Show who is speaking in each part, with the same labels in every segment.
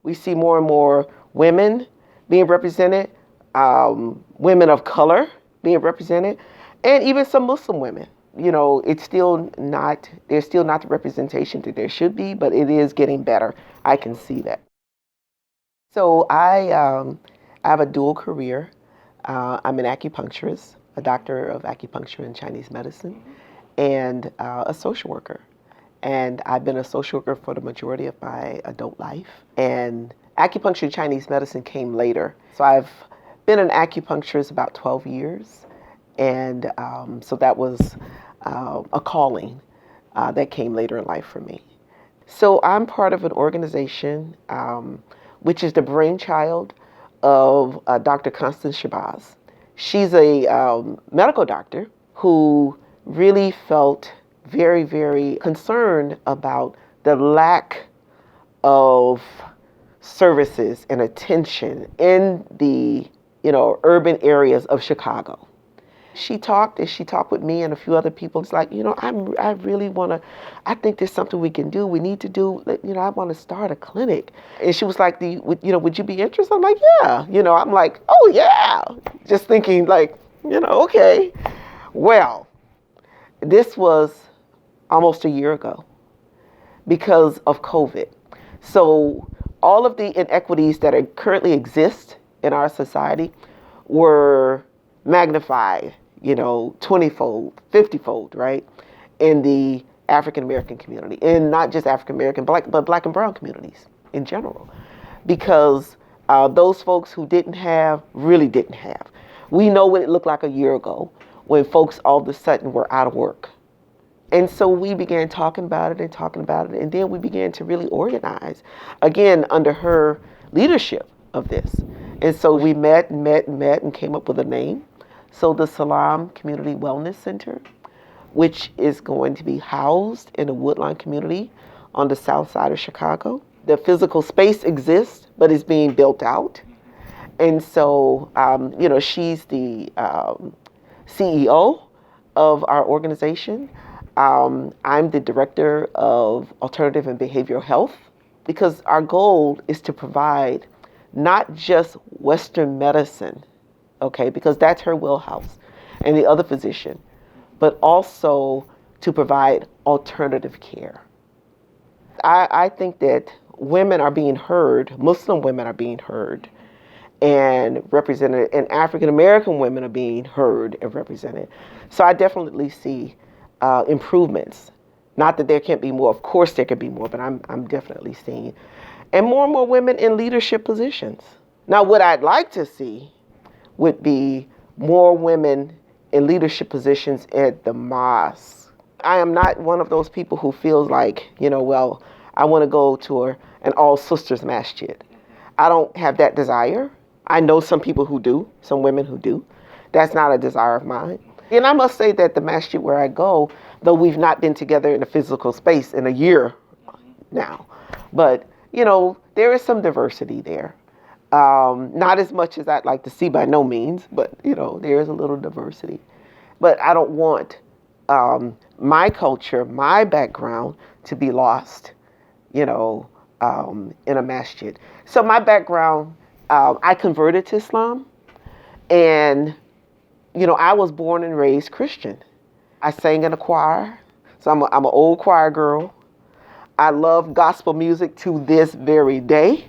Speaker 1: We see more and more women being represented, women of color being represented, and even some Muslim women. It's still not, there's still not the representation that there should be, but it is getting better. I can see that. So I have a dual career. I'm an acupuncturist, a doctor of acupuncture and Chinese medicine, and a social worker. And I've been a social worker for the majority of my adult life. And acupuncture and Chinese medicine came later. So I've been an acupuncturist about 12 years. And so that was a calling that came later in life for me. So I'm part of an organization which is the brainchild of Dr. Constance Shabazz. She's a medical doctor who really felt very, very concerned about the lack of services and attention in the, urban areas of Chicago. She talked with me and a few other people. It's like, I really want to, I think there's something we can do. We need to do, I want to start a clinic. And she was like, would you be interested? I'm like, yeah. I'm like, oh yeah. Just thinking like, okay. Well, this was almost a year ago because of COVID. So all of the inequities that currently exist in our society were magnified, 20-fold, 50-fold, right? In the African American community, and not just African American, but Black and brown communities in general, because those folks who didn't have really didn't have. We know what it looked like a year ago when folks all of a sudden were out of work. And so we began talking about it, and then we began to really organize, again, under her leadership of this. And so we met and came up with a name. So the Salam Community Wellness Center, which is going to be housed in a Woodlawn community on the south side of Chicago. The physical space exists, but it's being built out. And so, she's the CEO of our organization. I'm the director of alternative and behavioral health, because our goal is to provide not just Western medicine, okay, because that's her wheelhouse, and the other physician, but also to provide alternative care. I think that women are being heard, Muslim women are being heard and represented, and African American women are being heard and represented. So I definitely see improvements. Not that there can't be more, of course there could be more, but I'm definitely seeing. And more women in leadership positions. Now what I'd like to see would be more women in leadership positions at the mosque. I am not one of those people who feels like, I want to go to an all sisters masjid. I don't have that desire. I know some people who do, some women who do. That's not a desire of mine. And I must say that the masjid where I go, though we've not been together in a physical space in a year now, but, there is some diversity there. Not as much as I'd like to see by no means, but, there is a little diversity. But I don't want my culture, my background to be lost, in a masjid. So my background, I converted to Islam, and, I was born and raised Christian. I sang in a choir, so I'm an old choir girl. I love gospel music to this very day.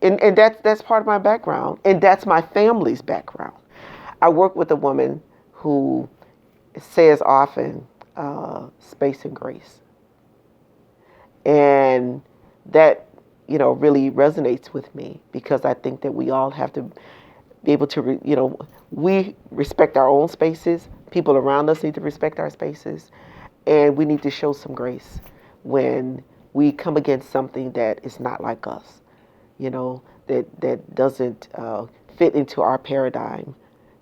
Speaker 1: And that's part of my background, and that's my family's background. I work with a woman who says often, space and grace. And that, really resonates with me, because I think that we all have to be able to, we respect our own spaces. People around us need to respect our spaces. And we need to show some grace when we come against something that is not like us, that doesn't fit into our paradigm.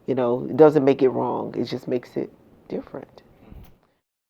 Speaker 1: It doesn't make it wrong. It just makes it different.